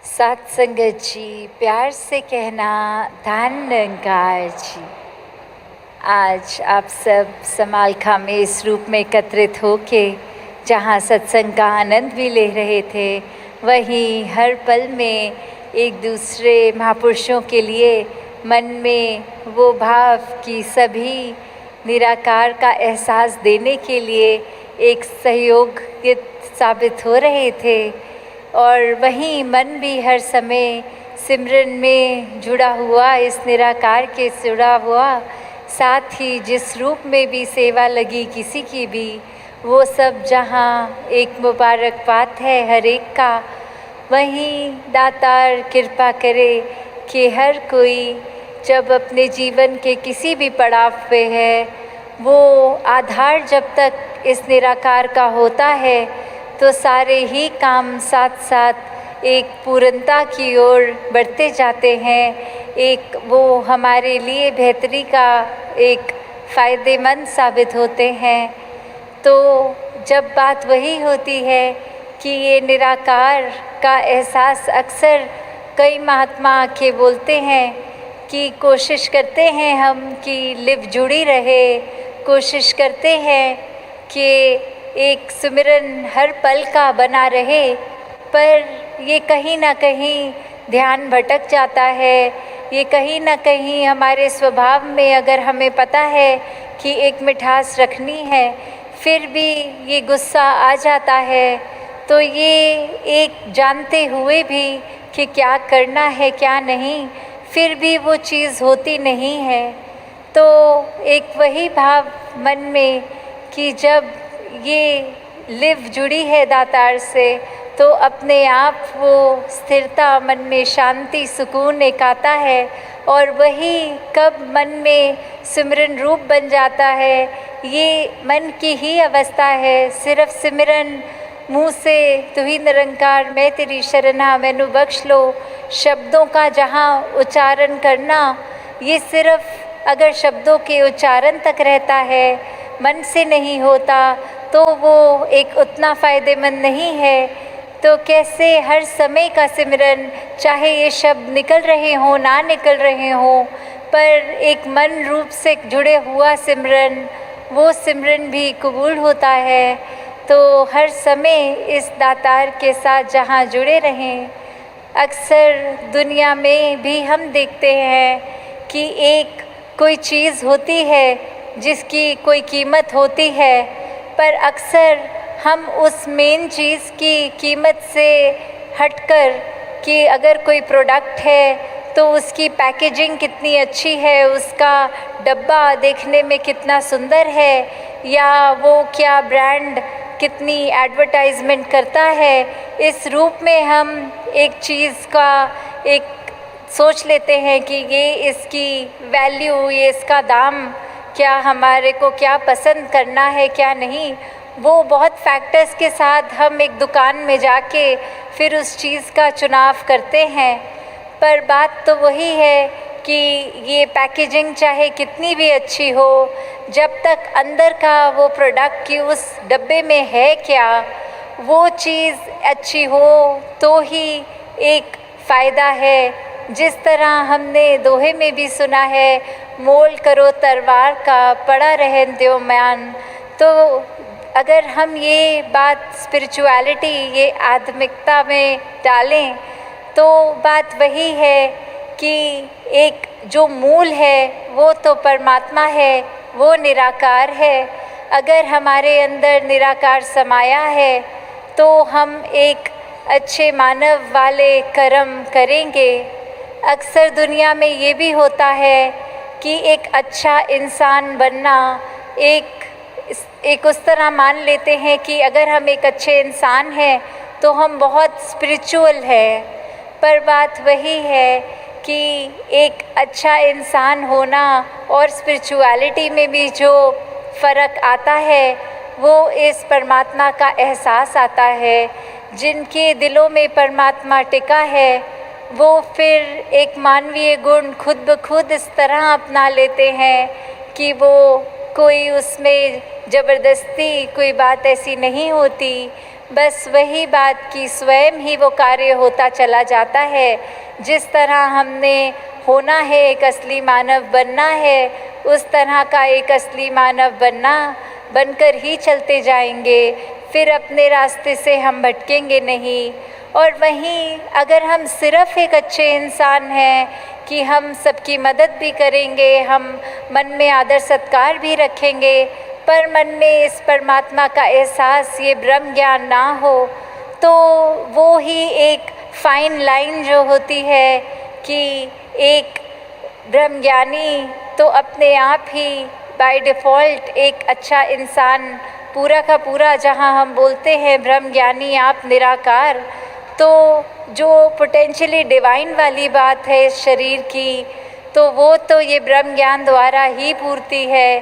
सात संगत जी, प्यार से कहना धन निरंकार जी। आज आप सब समालखा में इस रूप में एकत्रित होके जहाँ सत्संग का आनंद भी ले रहे थे, वहीं हर पल में एक दूसरे महापुरुषों के लिए मन में वो भाव कि सभी निराकार का एहसास देने के लिए एक सहयोग साबित हो रहे थे। और वहीं मन भी हर समय सिमरन में जुड़ा हुआ, इस निराकार के जुड़ा हुआ, साथ ही जिस रूप में भी सेवा लगी किसी की भी, वो सब जहाँ एक मुबारक बात है हर एक का। वहीं दातार कृपा करे कि हर कोई जब अपने जीवन के किसी भी पड़ाव पे है, वो आधार जब तक इस निराकार का होता है तो सारे ही काम साथ साथ एक पूर्णता की ओर बढ़ते जाते हैं। एक वो हमारे लिए बेहतरी का एक फ़ायदेमंद साबित होते हैं। तो जब बात वही होती है कि ये निराकार का एहसास अक्सर कई महात्मा आके बोलते हैं कि कोशिश करते हैं हम कि लिव जुड़ी रहे, कोशिश करते हैं कि एक सुमिरन हर पल का बना रहे, पर ये कहीं ना कहीं ध्यान भटक जाता है। ये कहीं ना कहीं हमारे स्वभाव में, अगर हमें पता है कि एक मिठास रखनी है, फिर भी ये गुस्सा आ जाता है। तो ये एक जानते हुए भी कि क्या करना है क्या नहीं, फिर भी वो चीज़ होती नहीं है। तो एक वही भाव मन में कि जब ये लिव जुड़ी है दातार से, तो अपने आप वो स्थिरता, मन में शांति, सुकून एक आता है। और वही कब मन में सिमरन रूप बन जाता है, ये मन की ही अवस्था है। सिर्फ सिमरन मुँह से तू ही निरंकार मैं तेरी शरणा मैनू बख्श लो, शब्दों का जहाँ उच्चारण करना, ये सिर्फ अगर शब्दों के उच्चारण तक रहता है, मन से नहीं होता, तो वो एक उतना फ़ायदेमंद नहीं है। तो कैसे हर समय का सिमरन, चाहे ये शब्द निकल रहे हों ना निकल रहे हों, पर एक मन रूप से जुड़े हुआ सिमरन, वो सिमरन भी कबूल होता है। तो हर समय इस दातार के साथ जहाँ जुड़े रहें। अक्सर दुनिया में भी हम देखते हैं कि एक कोई चीज़ होती है जिसकी कोई कीमत होती है, पर अक्सर हम उस मेन चीज़ की कीमत से हटकर कि अगर कोई प्रोडक्ट है तो उसकी पैकेजिंग कितनी अच्छी है, उसका डब्बा देखने में कितना सुंदर है, या वो क्या ब्रांड कितनी एडवर्टाइजमेंट करता है, इस रूप में हम एक चीज़ का एक सोच लेते हैं कि ये इसकी वैल्यू, ये इसका दाम, क्या हमारे को क्या पसंद करना है क्या नहीं। वो बहुत फैक्टर्स के साथ हम एक दुकान में जाके फिर उस चीज़ का चुनाव करते हैं। पर बात तो वही है कि ये पैकेजिंग चाहे कितनी भी अच्छी हो, जब तक अंदर का वो प्रोडक्ट की उस डब्बे में है क्या, वो चीज़ अच्छी हो तो ही एक फ़ायदा है। जिस तरह हमने दोहे में भी सुना है, मोल करो तरवार का पड़ा रहन दो म्यान। तो अगर हम ये बात स्पिरिचुअलिटी, ये आध्यात्मिकता में डालें, तो बात वही है कि एक जो मूल है वो तो परमात्मा है, वो निराकार है। अगर हमारे अंदर निराकार समाया है तो हम एक अच्छे मानव वाले कर्म करेंगे। अक्सर दुनिया में ये भी होता है कि एक अच्छा इंसान बनना एक उस तरह मान लेते हैं कि अगर हम एक अच्छे इंसान हैं तो हम बहुत स्पिरिचुअल हैं। पर बात वही है कि एक अच्छा इंसान होना और स्पिरिचुअलिटी में भी जो फ़र्क आता है, वो इस परमात्मा का एहसास आता है। जिनके दिलों में परमात्मा टिका है, वो फिर एक मानवीय गुण खुद ब खुद इस तरह अपना लेते हैं कि वो कोई उसमें ज़बरदस्ती कोई बात ऐसी नहीं होती, बस वही बात कि स्वयं ही वो कार्य होता चला जाता है। जिस तरह हमने होना है, एक असली मानव बनना है, उस तरह का एक असली मानव बनकर ही चलते जाएंगे। फिर अपने रास्ते से हम भटकेंगे नहीं। और वहीं अगर हम सिर्फ़ एक अच्छे इंसान हैं कि हम सबकी मदद भी करेंगे, हम मन में आदर सत्कार भी रखेंगे, पर मन में इस परमात्मा का एहसास, ये ब्रह्म ज्ञान ना हो, तो वो ही एक फाइन लाइन जो होती है कि एक ब्रह्मज्ञानी तो अपने आप ही बाय डिफ़ॉल्ट एक अच्छा इंसान पूरा का पूरा, जहाँ हम बोलते हैं ब्रह्मज्ञानी आप निराकार, तो जो पोटेंशियली डिवाइन वाली बात है इस शरीर की, तो वो तो ये ब्रह्म ज्ञान द्वारा ही पूर्ति है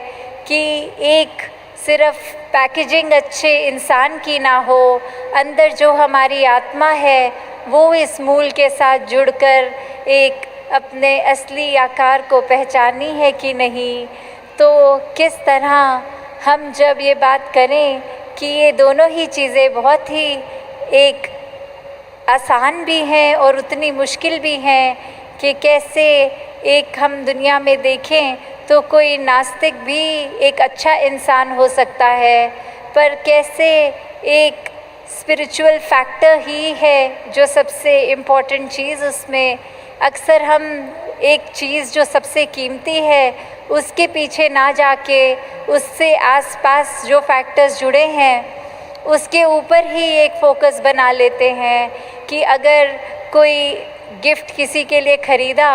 कि एक सिर्फ पैकेजिंग अच्छे इंसान की ना हो, अंदर जो हमारी आत्मा है वो इस मूल के साथ जुड़कर एक अपने असली आकार को पहचानी है कि नहीं। तो किस तरह हम जब ये बात करें कि ये दोनों ही चीज़ें बहुत ही एक आसान भी हैं और उतनी मुश्किल भी हैं कि कैसे एक हम दुनिया में देखें तो कोई नास्तिक भी एक अच्छा इंसान हो सकता है, पर कैसे एक स्पिरिचुअल फैक्टर ही है जो सबसे इम्पॉर्टेंट चीज़ उसमें। अक्सर हम एक चीज़ जो सबसे कीमती है उसके पीछे ना जाके उससे आसपास जो फैक्टर्स जुड़े हैं उसके ऊपर ही एक फ़ोकस बना लेते हैं कि अगर कोई गिफ्ट किसी के लिए ख़रीदा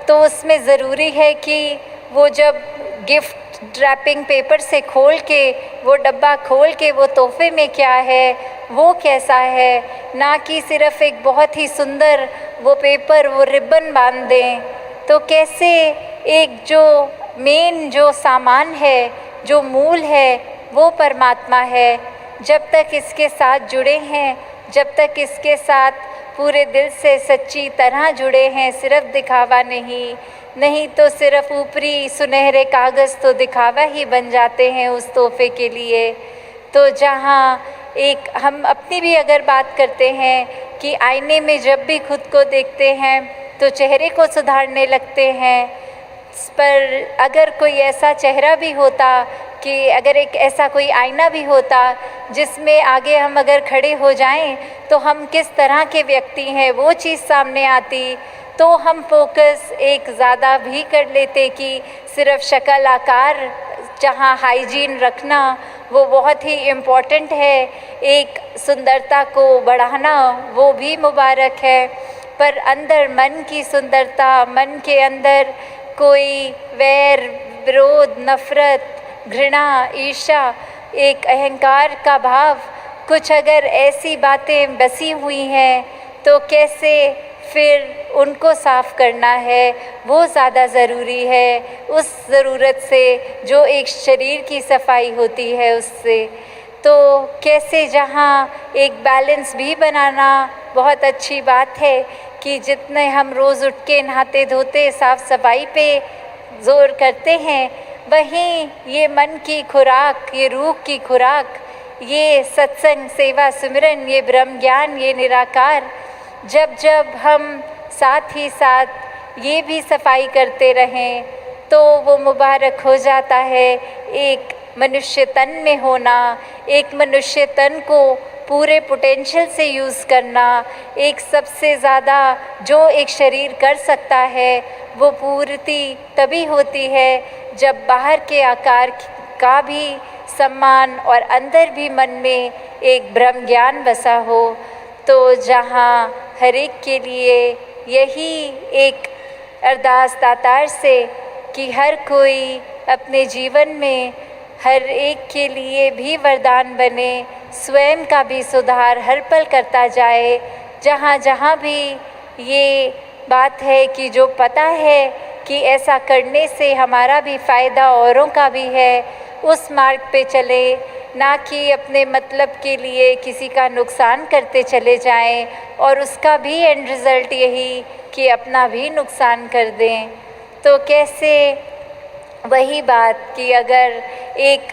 तो उसमें ज़रूरी है कि वो जब गिफ्ट रैपिंग पेपर से खोल के वो डब्बा खोल के वो तोहफे में क्या है वो कैसा है, ना कि सिर्फ़ एक बहुत ही सुंदर वो पेपर वो रिबन बांध दें। तो कैसे एक जो मेन जो सामान है, जो मूल है, वो परमात्मा है। जब तक इसके साथ जुड़े हैं, जब तक इसके साथ पूरे दिल से सच्ची तरह जुड़े हैं, सिर्फ दिखावा नहीं तो सिर्फ ऊपरी सुनहरे कागज़ तो दिखावा ही बन जाते हैं उस तोहफे के लिए। तो जहाँ एक हम अपनी भी अगर बात करते हैं कि आईने में जब भी खुद को देखते हैं तो चेहरे को सुधारने लगते हैं, पर अगर कोई ऐसा चेहरा भी होता कि अगर एक ऐसा कोई आईना भी होता जिसमें आगे हम अगर खड़े हो जाएं तो हम किस तरह के व्यक्ति हैं वो चीज़ सामने आती, तो हम फोकस एक ज़्यादा भी कर लेते कि सिर्फ शक्ल आकार, जहाँ हाइजीन रखना वो बहुत ही इम्पॉर्टेंट है, एक सुंदरता को बढ़ाना वो भी मुबारक है, पर अंदर मन की सुंदरता, मन के अंदर कोई वैर, विरोध, नफ़रत, घृणा, ईर्ष्या, एक अहंकार का भाव, कुछ अगर ऐसी बातें बसी हुई हैं तो कैसे फिर उनको साफ़ करना है वो ज़्यादा ज़रूरी है उस ज़रूरत से जो एक शरीर की सफाई होती है उससे। तो कैसे जहाँ एक बैलेंस भी बनाना बहुत अच्छी बात है कि जितने हम रोज़ उठ के नहाते धोते साफ़ सफाई पे ज़ोर करते हैं, वहीं ये मन की खुराक, ये रूह की खुराक, ये सत्संग, सेवा, सिमरन, ये ब्रह्म ज्ञान, ये निराकार, जब जब हम साथ ही साथ ये भी सफाई करते रहें तो वो मुबारक हो जाता है। एक मनुष्य तन में होना, एक मनुष्य तन को पूरे पोटेंशियल से यूज़ करना, एक सबसे ज़्यादा जो एक शरीर कर सकता है वो पूर्ति तभी होती है जब बाहर के आकार का भी सम्मान और अंदर भी मन में एक ब्रह्म ज्ञान बसा हो। तो जहाँ हर एक के लिए यही एक अरदास दातार से कि हर कोई अपने जीवन में हर एक के लिए भी वरदान बने, स्वयं का भी सुधार हर पल करता जाए। जहाँ जहाँ भी ये बात है कि जो पता है कि ऐसा करने से हमारा भी फ़ायदा औरों का भी है, उस मार्ग पे चले, ना कि अपने मतलब के लिए किसी का नुकसान करते चले जाएं और उसका भी एंड रिज़ल्ट यही कि अपना भी नुकसान कर दें। तो कैसे वही बात कि अगर एक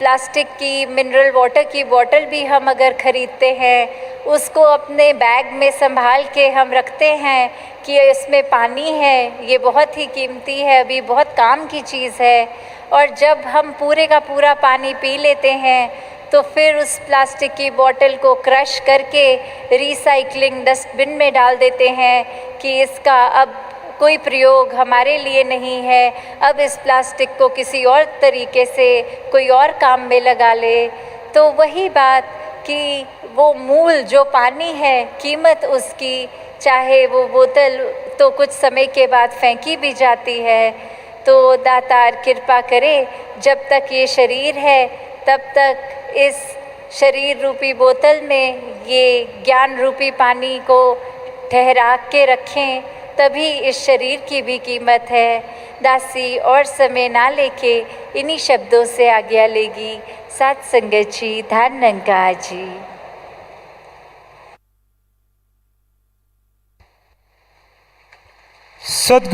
प्लास्टिक की मिनरल वाटर की बॉटल भी हम अगर ख़रीदते हैं, उसको अपने बैग में संभाल के हम रखते हैं कि इसमें पानी है, ये बहुत ही कीमती है, अभी बहुत काम की चीज़ है। और जब हम पूरे का पूरा पानी पी लेते हैं तो फिर उस प्लास्टिक की बॉटल को क्रश करके रिसाइकलिंग डस्टबिन में डाल देते हैं कि इसका अब कोई प्रयोग हमारे लिए नहीं है, अब इस प्लास्टिक को किसी और तरीके से कोई और काम में लगा ले। तो वही बात कि वो मूल जो पानी है, कीमत उसकी, चाहे वो बोतल तो कुछ समय के बाद फेंकी भी जाती है। तो दातार कृपा करे, जब तक ये शरीर है तब तक इस शरीर रूपी बोतल में ये ज्ञान रूपी पानी को ठहरा के रखें, तभी इस शरीर की भी कीमत है। दासी और समय ना लेके इन्हीं शब्दों से आज्ञा लेगी। सात संगत जी, धन निरंकार जी। सद्गुरु